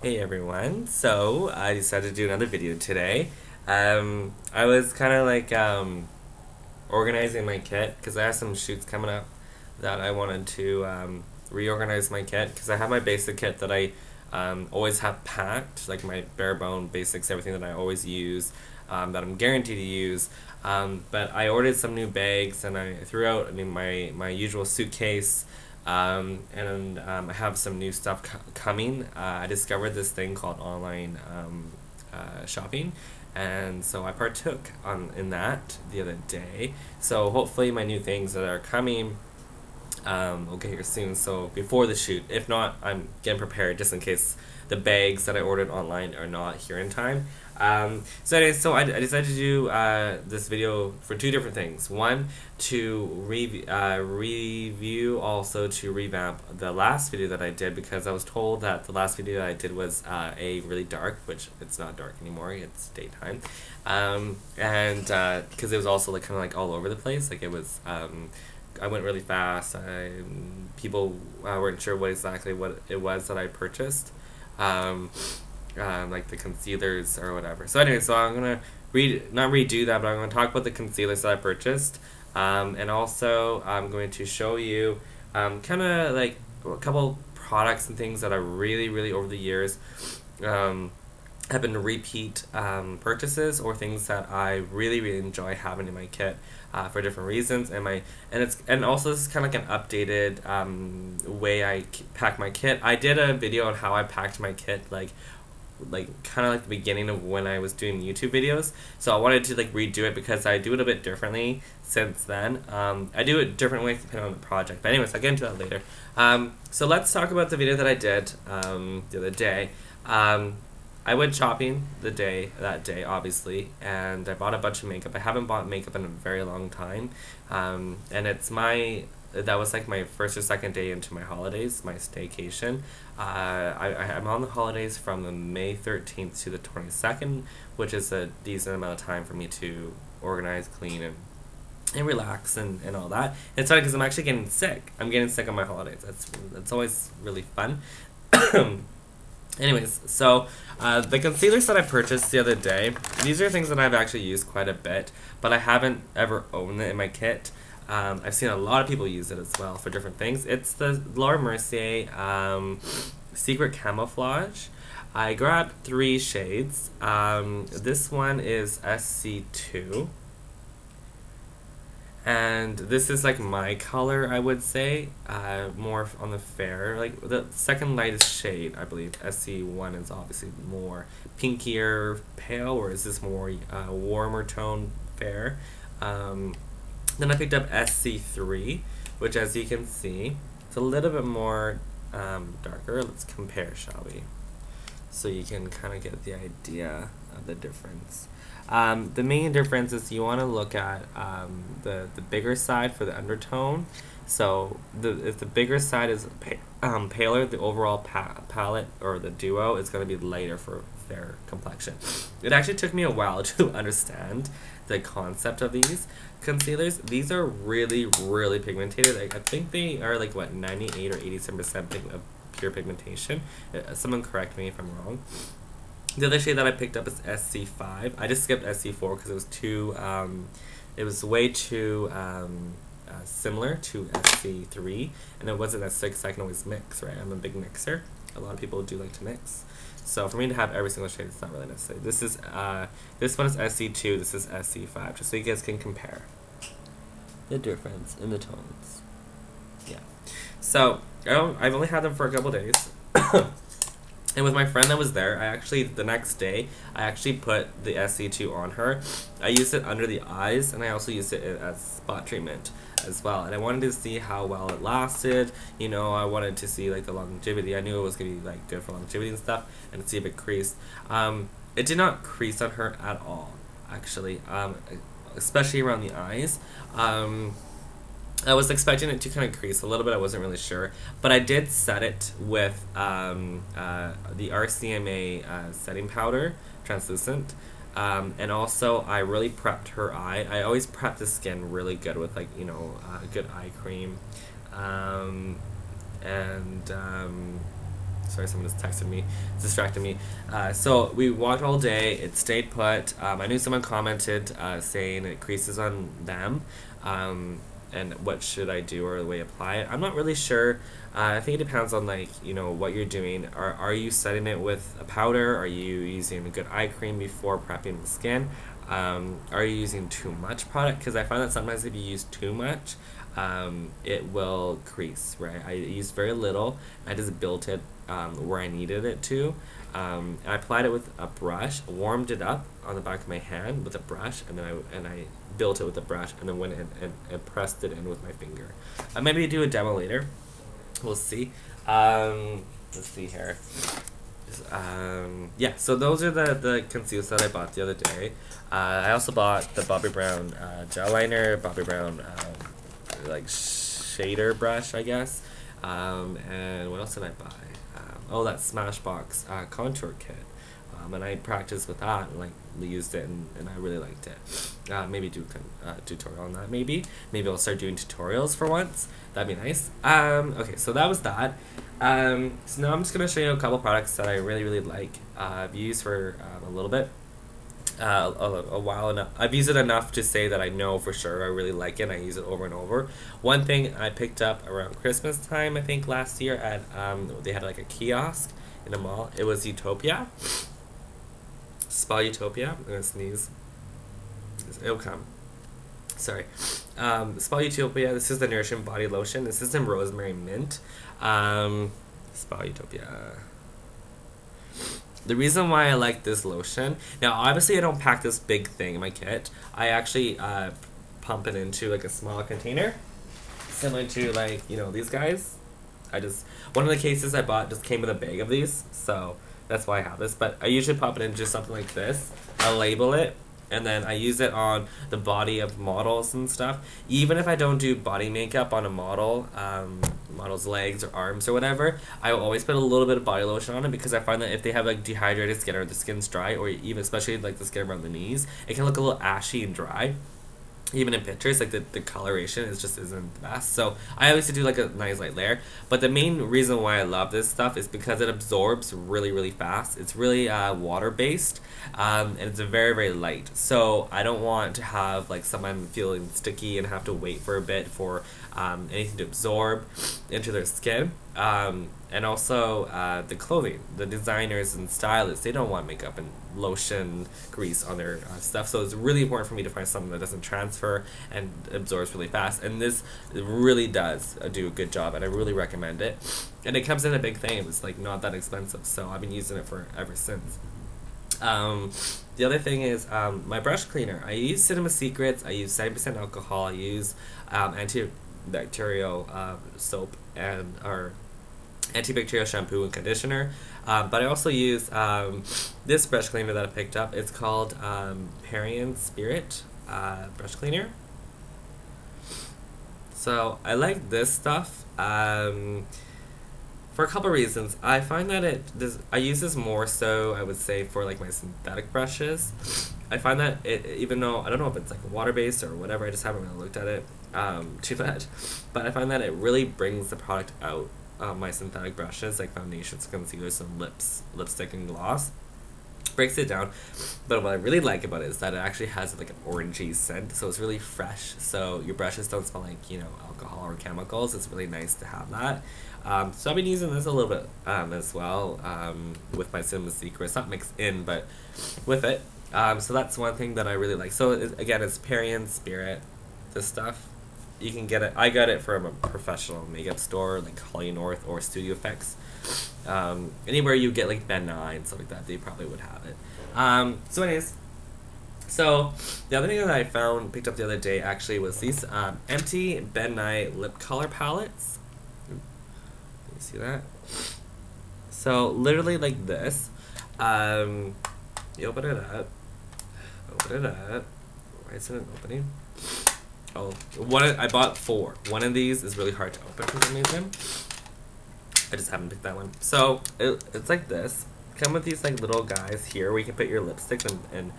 Hey everyone, so I decided to do another video today. I was kind of like organizing my kit because I have some shoots coming up that I wanted to reorganize my kit because I have my basic kit that I always have packed, like my bare bone basics, everything that I always use, that I'm guaranteed to use. But I ordered some new bags and I threw out my usual suitcase. I have some new stuff coming. I discovered this thing called online shopping, and so I partook in that the other day. So hopefully my new things that are coming will get here soon. So before the shoot, if not, I'm getting prepared just in case the bags that I ordered online are not here in time. So I decided to do this video for two different things. One, to review, also to revamp the last video that I did, because I was told that the last video that I did was a really dark, which it's not dark anymore, it's daytime. And because it was also like kind of like all over the place, like it was I went really fast. People weren't sure what it was that I purchased. Like the concealers or whatever. So anyway, so I'm gonna not redo that, but I'm gonna talk about the concealers that I purchased, and also I'm going to show you kind of like a couple products and things that I really over the years have been repeat purchases, or things that I really enjoy having in my kit for different reasons, and also this is kind of like an updated way I pack my kit. I did a video on how I packed my kit, like kind of like the beginning of when I was doing YouTube videos. So I wanted to like redo it because I do it a bit differently since then. I do it different ways depending on the project. But anyways, I'll get into that later. So let's talk about the video that I did the other day. I went shopping that day, obviously, and I bought a bunch of makeup. I haven't bought makeup in a very long time, and that was like my first or second day into my holidays, my staycation. I'm on the holidays from the May 13th to the 22nd, which is a decent amount of time for me to organize, clean, and relax and all that. It's funny because I'm actually getting sick. I'm getting sick on my holidays. That's always really fun. Anyways, so the concealers that I purchased the other day, these are things that I've actually used quite a bit, but I haven't ever owned it in my kit. I've seen a lot of people use it as well for different things. It's the Laura Mercier Secret Camouflage. I grabbed 3 shades. This one is SC2. And this is like my color, I would say, more on the fair. Like the second lightest shade, I believe, SC1 is obviously more pinkier pale, or is this more warmer tone fair? Then I picked up SC3, which, as you can see, it's a little bit more darker. Let's compare, shall we? So you can kind of get the idea of the difference. The main difference is you want to look at the bigger side for the undertone. So if the bigger side is paler, the overall palette, or the duo, is going to be lighter for fair complexion. It actually took me a while to understand the concept of these concealers. These are really pigmented. I think they are like what, 98 or 87% of pure pigmentation. Someone correct me if I'm wrong. The other shade that I picked up is SC5. I just skipped SC4 because it was too, it was way too similar to SC3, and it wasn't as thick, so I can always mix, right? I'm a big mixer. A lot of people do like to mix. So for me to have every single shade, it's not really necessary. This one is SC2, this is SC5, just so you guys can compare the difference in the tones. Yeah. So I've only had them for a couple days. And with my friend that was there, the next day, I actually put the SC2 on her. I used it under the eyes, and I also used it as spot treatment as well. And I wanted to see how well it lasted. You know, I wanted to see like the longevity. I knew it was gonna be like good for longevity and stuff, and to see if it creased. It did not crease on her at all, actually, especially around the eyes. I was expecting it to kind of crease a little bit. I wasn't really sure, but I did set it with the RCMA setting powder, translucent, and also I really prepped her eye. I always prep the skin really good with, like, you know, good eye cream, and Sorry, someone just texted me, distracted me. So we walked all day. It stayed put. I knew someone commented saying it creases on them, and what should I do or the way to apply it. I'm not really sure. I think it depends on like what you're doing. Are you setting it with a powder? Are you using a good eye cream before prepping the skin? Are you using too much product? Because I find that sometimes if you use too much, it will crease, right? I used very little. I just built it where I needed it to. I applied it with a brush, warmed it up on the back of my hand with a brush, and then I built it with a brush, and then went in and pressed it in with my finger. Maybe do a demo later. We'll see. Let's see here. Yeah, so those are the concealers that I bought the other day. I also bought the Bobbi Brown gel liner, Bobbi Brown like shader brush, I guess. And what else did I buy? Oh, that Smashbox contour kit. And I practiced with that and like used it, and I really liked it. Maybe do a tutorial on that. Maybe I'll start doing tutorials for once. That'd be nice. Okay, so that was that. So now I'm just gonna show you a couple products that I really like. I've used for a little bit, a while enough. I've used it enough to say that I know for sure I really like it. And I use it over and over. One thing I picked up around Christmas time, I think last year at they had like a kiosk in a mall. It was Utopia. Spa Utopia. I'm gonna sneeze. It'll come. Sorry. Spa Utopia. This is the Nourishing Body Lotion. This is in Rosemary Mint. Spa Utopia. The reason why I like this lotion, now obviously I don't pack this big thing in my kit. I actually pump it into like a small container, similar to like these guys. One of the cases I bought just came with a bag of these, so that's why I have this. But I usually pop it into something like this. I'll label it, and then I use it on the body of models and stuff. Even if I don't do body makeup on a model, model's legs or arms or whatever, I will always put a little bit of body lotion on it, because I find that if they have like dehydrated skin or the skin's dry, or even especially like the skin around the knees, it can look a little ashy and dry. Even in pictures, like the coloration isn't the best. So I always do like a nice light layer. But the main reason why I love this stuff is because it absorbs really fast. It's really water based, and it's very light. So I don't want to have like someone feeling sticky and have to wait for a bit for anything to absorb into their skin. And also the clothing, the designers and stylists, they don't want makeup and lotion grease on their stuff, so it's really important for me to find something that doesn't transfer and absorbs really fast, and this really does do a good job, and I really recommend it. And it comes in a big thing. It was like not that expensive, so I've been using it for ever since. The other thing is my brush cleaner. I use Cinema Secrets. I use 70% alcohol. I use antibacterial soap or antibacterial shampoo and conditioner, but I also use this brush cleaner that I picked up. It's called Parian Spirit brush cleaner. So I like this stuff for a couple reasons. I find that I use this more so, I would say, for like my synthetic brushes. I find that even though I don't know if it's like water based or whatever, I just haven't really looked at it too much, but I find that it really brings the product out. My synthetic brushes, like foundations, concealers, and lipstick and gloss, breaks it down. But what I really like about it is that it actually has like an orangey scent, so it's really fresh, so your brushes don't smell like alcohol or chemicals. It's really nice to have that. So I've been using this a little bit as well with my Cinema Secrets, not mixed in but with it. So that's one thing that I really like. So again, it's Parian Spirit. This stuff, you can get it. I got it from a professional makeup store like Holly North or Studio Effects. Anywhere you get like Ben Nye and stuff like that, they probably would have it. So anyways, so the other thing that I picked up the other day actually was these empty Ben Nye lip color palettes. You see that? So literally like this. You open it up. Why isn't it opening? Oh, I bought 4. One of these is really hard to open for some reason. I just haven't picked that one. So it's like this. Come with these like little guys here where you can put your lipsticks and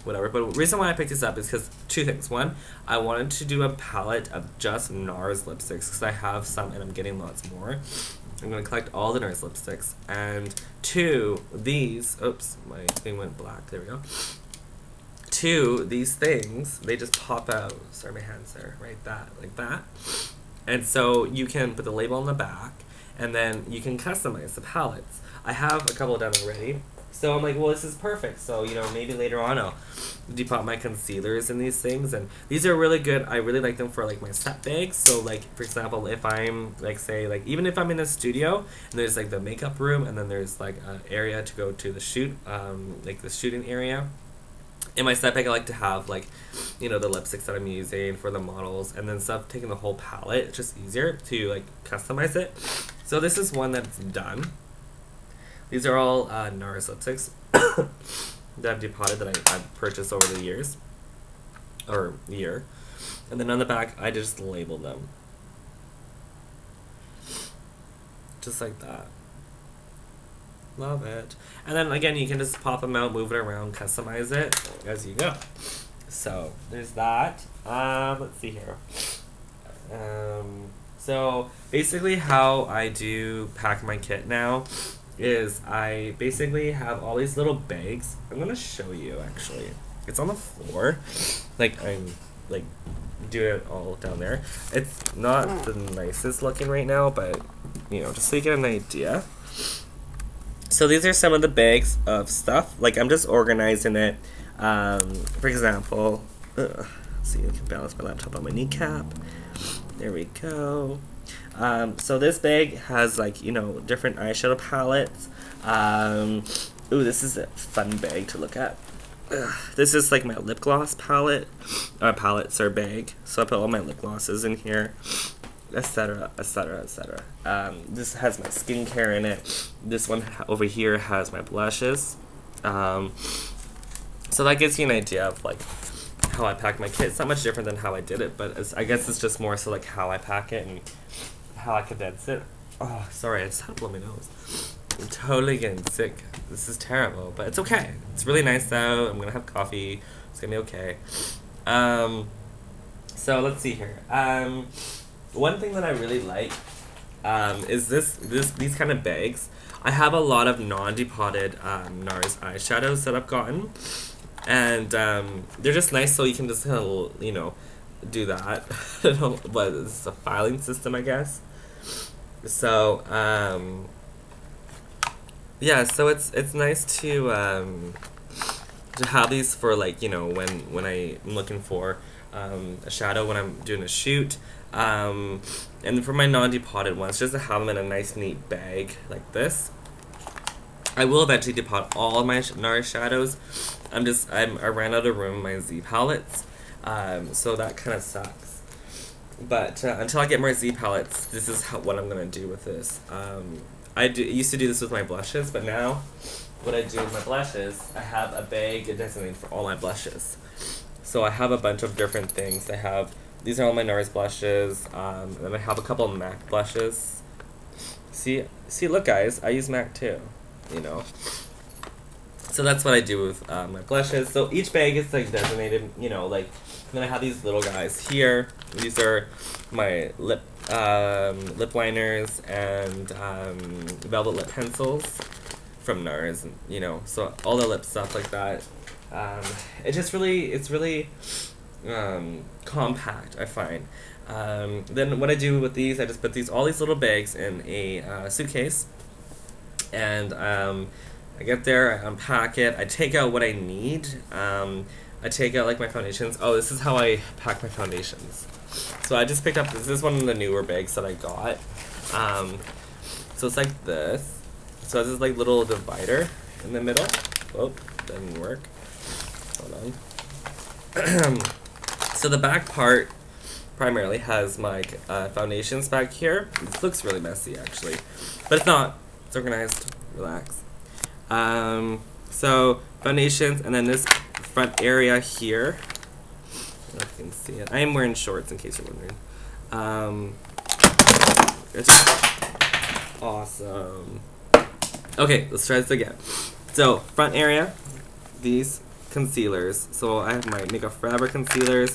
whatever. But the reason why I picked this up is because 2 things. One, I wanted to do a palette of just NARS lipsticks because I have some and I'm getting lots more. I'm going to collect all the NARS lipsticks. And 2, these, oops, my thing went black, there we go. 2, these things, they just pop out. Sorry, my hand's there, right, like that. And so you can put the label on the back, and then you can customize the palettes. I have a couple done already. So I'm like, well, this is perfect. So, you know, maybe later on I'll depot my concealers in these things. And these are really good. I really like them for, like, my set bags. So, like, for example, if I'm, like, say, like, even if I'm in a studio, and there's, like, the makeup room, and then there's, like, an area to go to the shoot, like, the shooting area. In my set bag, I like to have, like, you know, the lipsticks that I'm using for the models, and then stuff, taking the whole palette. It's just easier to, like, customize it. So this is one that's done. These are all NARS lipsticks that I've depotted that I've purchased over the years, or year. And then on the back, I just label them. Just like that. Love it. And then again, you can just pop them out, move it around, customize it as you go. So there's that. Let's see here. So basically how I do pack my kit now is I basically have all these little bags. I'm gonna show you actually. It's on the floor. Like I'm like do it all down there. It's not the nicest looking right now, but you know, just so you get an idea. So these are some of the bags of stuff. Like I'm just organizing it. For example, see, I can balance my laptop on my kneecap. There we go. So this bag has, like, you know, different eyeshadow palettes. Ooh, this is a fun bag to look at. This is like my lip gloss palette, palettes or bag. So I put all my lip glosses in here, etc., etc., etc. This has my skincare in it. This one over here has my blushes. So that gives you an idea of, like, how I pack my kit. It's not much different than how I did it, but I guess it's just more so, like, how I pack it and how I condense it. Oh, sorry, I just had to blow my nose. I'm totally getting sick. This is terrible, but it's okay. It's really nice though. I'm gonna have coffee. It's gonna be okay. So let's see here. One thing that I really like is these kind of bags. I have a lot of non-depotted NARS eyeshadows that I've gotten, and they're just nice. So you can just you know, do that. But it's a filing system, I guess. So yeah, so it's nice to have these for, like, you know, when I'm looking for a shadow when I'm doing a shoot, and for my non-depotted ones, just to have them in a nice neat bag like this. I will eventually depot all of my NARS shadows. I ran out of room in my Z palettes, so that kind of sucks. But until I get more Z palettes, this is what I'm gonna do with this. I used to do this with my blushes, but now what I do with my blushes, I have a bag designated for all my blushes. So I have a bunch of different things. These are all my NARS blushes, and then I have a couple of MAC blushes. See, look guys, I use MAC too, you know. So that's what I do with my blushes. So each bag is, like, designated, you know, like, and then I have these little guys here. These are my lip liners and velvet lip pencils from NARS, and, you know, so all the lip stuff like that. It's really compact, I find. Then what I do with these, I just put all these little bags in a suitcase, and I get there, I unpack it, I take out what I need. I take out, like, my foundations. Oh, this is how I pack my foundations. So I just picked up, this is one of the newer bags that I got. So it's like this. So it's this, like, little divider in the middle. Oh, didn't work. Hold on. So the back part primarily has my foundations back here. This looks really messy, actually. But it's not. It's organized. Relax. So foundations, and then this front area here. I don't know if you can see it. I am wearing shorts in case you're wondering. It's awesome. Okay, let's try this again. So front area, these concealers. So I have my Makeup Forever concealers.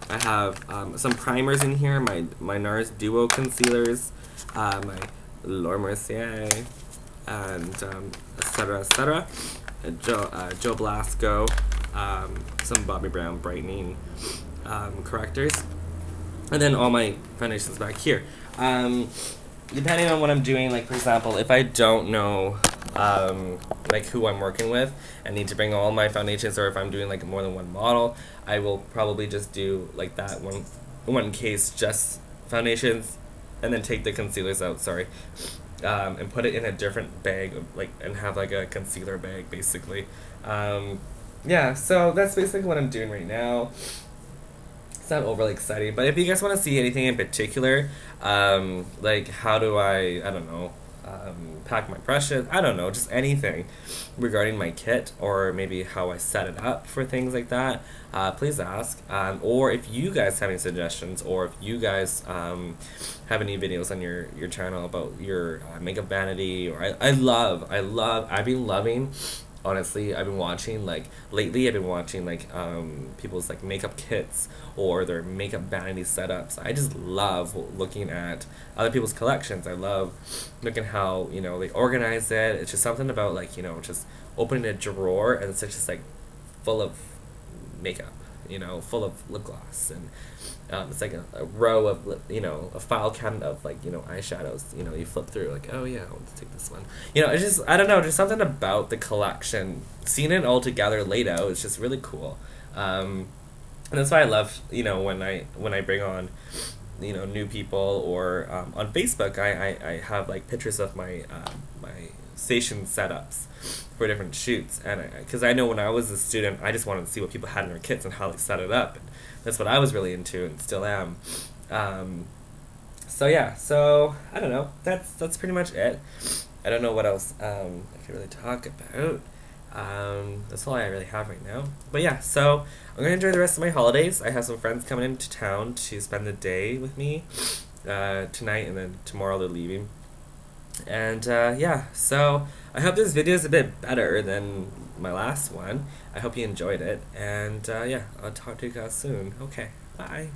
I have some primers in here, my NARS Duo concealers, my Laura Mercier, and etc. etc. Joe Blasco, some Bobbi Brown brightening correctors, and then all my foundations back here. Depending on what I'm doing, like for example, if I don't know like who I'm working with and need to bring all my foundations, or if I'm doing like more than one model, I will probably just do like that one case just foundations, and then take the concealers out, and put it in a different bag, like, and have like a concealer bag basically. Yeah, so that's basically what I'm doing right now. It's not overly exciting, but if you guys want to see anything in particular, like how do I don't know, pack my brushes, I don't know, just anything regarding my kit, or maybe how I set it up for things like that, please ask. Or if you guys have any suggestions, or if you guys have any videos on your channel about your makeup vanity, or I've been loving, honestly, I've been watching, like, lately I've been watching, like, people's, like, makeup kits, or their makeup vanity setups. I just love looking at other people's collections. I love looking how, you know, they organize it. It's just something about, like, you know, just opening a drawer, and it's just, like, full of makeup, you know, full of lip gloss, and it's like a row of, you know, a file cabinet of, like, you know, eyeshadows. You know, you flip through, like, oh yeah, let's take this one. You know, it's just, I don't know, just something about the collection, seeing it all together laid out, is just really cool. And that's why I love, you know, when I bring on, you know, new people, or on Facebook, I have, like, pictures of my my station setups for different shoots, and because I know when I was a student, I just wanted to see what people had in their kits and how they set it up, and that's what I was really into, and still am. So yeah, so I don't know, that's pretty much it. I don't know what else I could really talk about. That's all I really have right now. But yeah, so I'm gonna enjoy the rest of my holidays. I have some friends coming into town to spend the day with me tonight, and then tomorrow they're leaving. And yeah, so I hope this video is a bit better than my last one. I hope you enjoyed it, and yeah, I'll talk to you guys soon. Okay, bye.